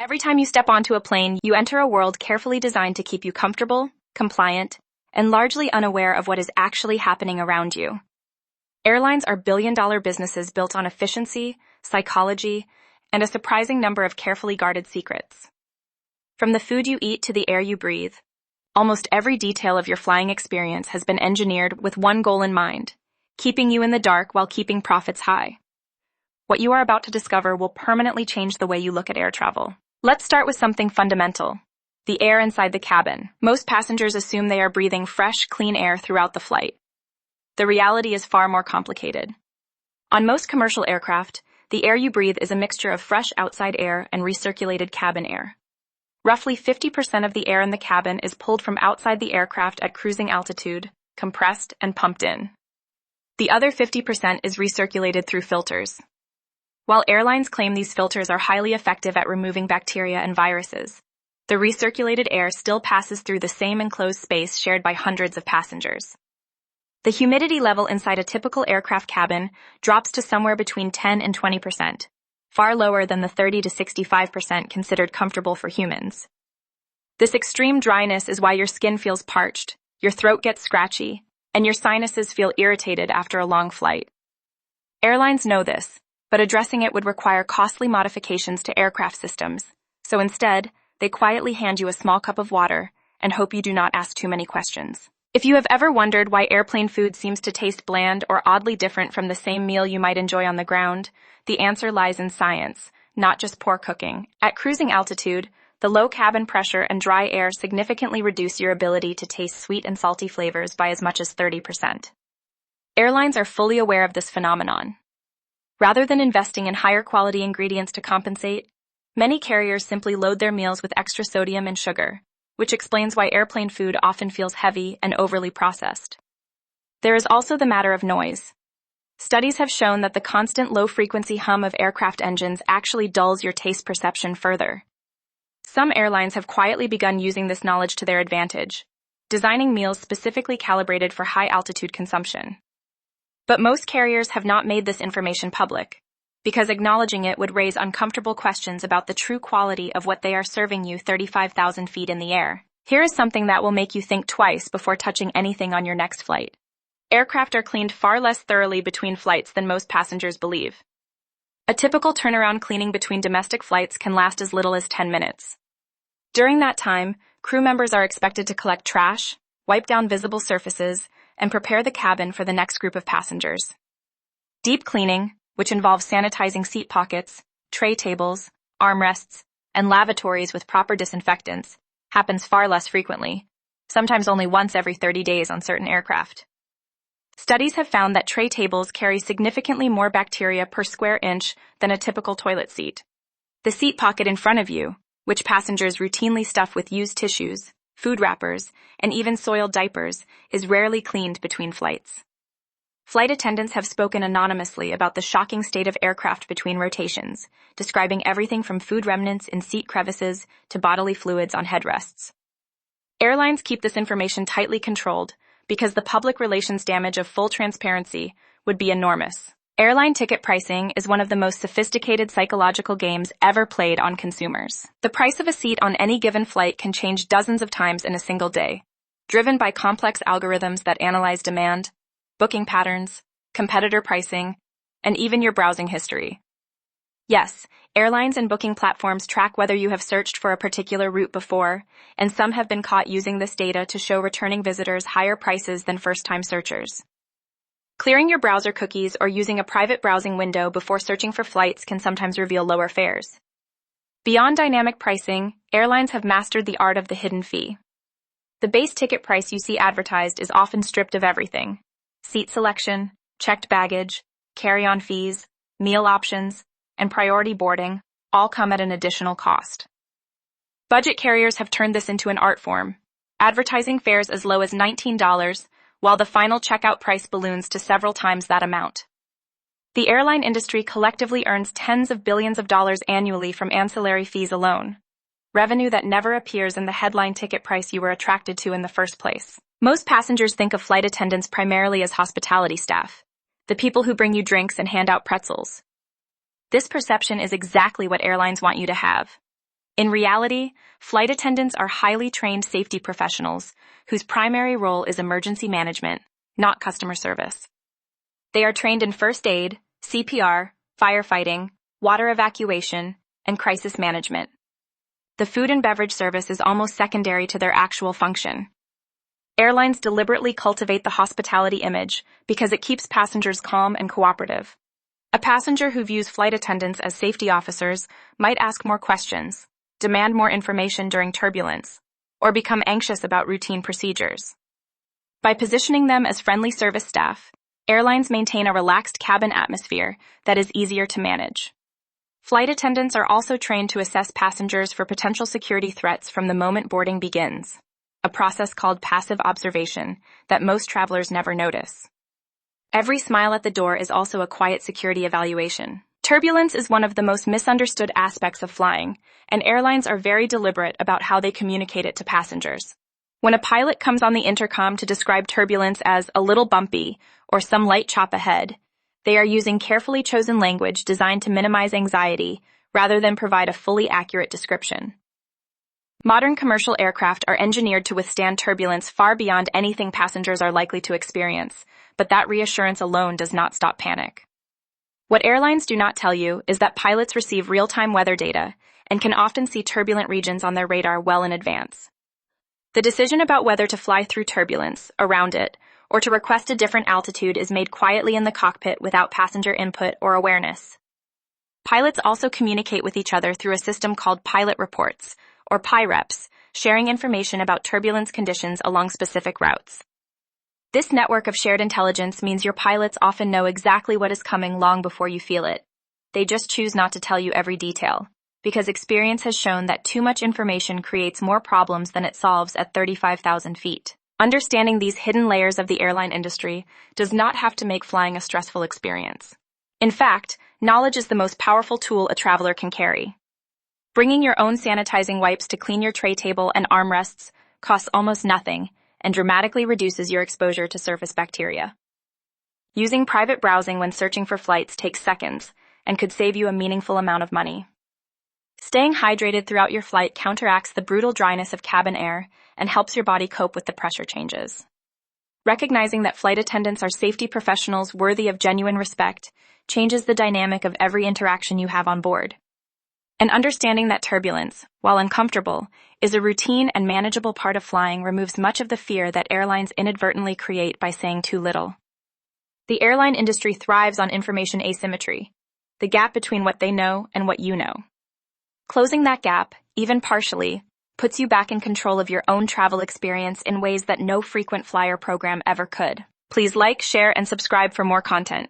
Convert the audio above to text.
Every time you step onto a plane, you enter a world carefully designed to keep you comfortable, compliant, and largely unaware of what is actually happening around you. Airlines are billion-dollar businesses built on efficiency, psychology, and a surprising number of carefully guarded secrets. From the food you eat to the air you breathe, almost every detail of your flying experience has been engineered with one goal in mind: keeping you in the dark while keeping profits high. What you are about to discover will permanently change the way you look at air travel. Let's start with something fundamental: the air inside the cabin. Most passengers assume they are breathing fresh, clean air throughout the flight. The reality is far more complicated. On most commercial aircraft, the air you breathe is a mixture of fresh outside air and recirculated cabin air. Roughly 50% of the air in the cabin is pulled from outside the aircraft at cruising altitude, compressed, and pumped in. The other 50% is recirculated through filters. While airlines claim these filters are highly effective at removing bacteria and viruses, the recirculated air still passes through the same enclosed space shared by hundreds of passengers. The humidity level inside a typical aircraft cabin drops to somewhere between 10 and 20%, far lower than the 30 to 65% considered comfortable for humans. This extreme dryness is why your skin feels parched, your throat gets scratchy, and your sinuses feel irritated after a long flight. Airlines know this, but addressing it would require costly modifications to aircraft systems, so instead, they quietly hand you a small cup of water and hope you do not ask too many questions. If you have ever wondered why airplane food seems to taste bland or oddly different from the same meal you might enjoy on the ground, the answer lies in science, not just poor cooking. At cruising altitude, the low cabin pressure and dry air significantly reduce your ability to taste sweet and salty flavors by as much as 30%. Airlines are fully aware of this phenomenon. Rather than investing in higher quality ingredients to compensate, many carriers simply load their meals with extra sodium and sugar, which explains why airplane food often feels heavy and overly processed. There is also the matter of noise. Studies have shown that the constant low-frequency hum of aircraft engines actually dulls your taste perception further. Some airlines have quietly begun using this knowledge to their advantage, designing meals specifically calibrated for high-altitude consumption. But most carriers have not made this information public, because acknowledging it would raise uncomfortable questions about the true quality of what they are serving you 35,000 feet in the air. Here is something that will make you think twice before touching anything on your next flight. Aircraft are cleaned far less thoroughly between flights than most passengers believe. A typical turnaround cleaning between domestic flights can last as little as 10 minutes. During that time, crew members are expected to collect trash, wipe down visible surfaces, and prepare the cabin for the next group of passengers. Deep cleaning, which involves sanitizing seat pockets, tray tables, armrests, and lavatories with proper disinfectants, happens far less frequently, sometimes only once every 30 days on certain aircraft. Studies have found that tray tables carry significantly more bacteria per square inch than a typical toilet seat. The seat pocket in front of you, which passengers routinely stuff with used tissues, food wrappers, and even soiled diapers, is rarely cleaned between flights. Flight attendants have spoken anonymously about the shocking state of aircraft between rotations, describing everything from food remnants in seat crevices to bodily fluids on headrests. Airlines keep this information tightly controlled because the public relations damage of full transparency would be enormous. Airline ticket pricing is one of the most sophisticated psychological games ever played on consumers. The price of a seat on any given flight can change dozens of times in a single day, driven by complex algorithms that analyze demand, booking patterns, competitor pricing, and even your browsing history. Yes, airlines and booking platforms track whether you have searched for a particular route before, and some have been caught using this data to show returning visitors higher prices than first-time searchers. Clearing your browser cookies or using a private browsing window before searching for flights can sometimes reveal lower fares. Beyond dynamic pricing, airlines have mastered the art of the hidden fee. The base ticket price you see advertised is often stripped of everything: seat selection, checked baggage, carry-on fees, meal options, and priority boarding all come at an additional cost. Budget carriers have turned this into an art form, advertising fares as low as $19, while the final checkout price balloons to several times that amount. The airline industry collectively earns tens of billions of dollars annually from ancillary fees alone, revenue that never appears in the headline ticket price you were attracted to in the first place. Most passengers think of flight attendants primarily as hospitality staff, the people who bring you drinks and hand out pretzels. This perception is exactly what airlines want you to have. In reality, flight attendants are highly trained safety professionals whose primary role is emergency management, not customer service. They are trained in first aid, CPR, firefighting, water evacuation, and crisis management. The food and beverage service is almost secondary to their actual function. Airlines deliberately cultivate the hospitality image because it keeps passengers calm and cooperative. A passenger who views flight attendants as safety officers might ask more questions, demand more information during turbulence, or become anxious about routine procedures. By positioning them as friendly service staff, airlines maintain a relaxed cabin atmosphere that is easier to manage. Flight attendants are also trained to assess passengers for potential security threats from the moment boarding begins, a process called passive observation that most travelers never notice. Every smile at the door is also a quiet security evaluation. Turbulence is one of the most misunderstood aspects of flying, and airlines are very deliberate about how they communicate it to passengers. When a pilot comes on the intercom to describe turbulence as a little bumpy or some light chop ahead, they are using carefully chosen language designed to minimize anxiety rather than provide a fully accurate description. Modern commercial aircraft are engineered to withstand turbulence far beyond anything passengers are likely to experience, but that reassurance alone does not stop panic. What airlines do not tell you is that pilots receive real-time weather data and can often see turbulent regions on their radar well in advance. The decision about whether to fly through turbulence, around it, or to request a different altitude is made quietly in the cockpit without passenger input or awareness. Pilots also communicate with each other through a system called pilot reports, or PIREPs, sharing information about turbulence conditions along specific routes. This network of shared intelligence means your pilots often know exactly what is coming long before you feel it. They just choose not to tell you every detail, because experience has shown that too much information creates more problems than it solves at 35,000 feet. Understanding these hidden layers of the airline industry does not have to make flying a stressful experience. In fact, knowledge is the most powerful tool a traveler can carry. Bringing your own sanitizing wipes to clean your tray table and armrests costs almost nothing and dramatically reduces your exposure to surface bacteria. Using private browsing when searching for flights takes seconds and could save you a meaningful amount of money. Staying hydrated throughout your flight counteracts the brutal dryness of cabin air and helps your body cope with the pressure changes. Recognizing that flight attendants are safety professionals worthy of genuine respect changes the dynamic of every interaction you have on board. And understanding that turbulence, while uncomfortable, is a routine and manageable part of flying removes much of the fear that airlines inadvertently create by saying too little. The airline industry thrives on information asymmetry, the gap between what they know and what you know. Closing that gap, even partially, puts you back in control of your own travel experience in ways that no frequent flyer program ever could. Please like, share, and subscribe for more content.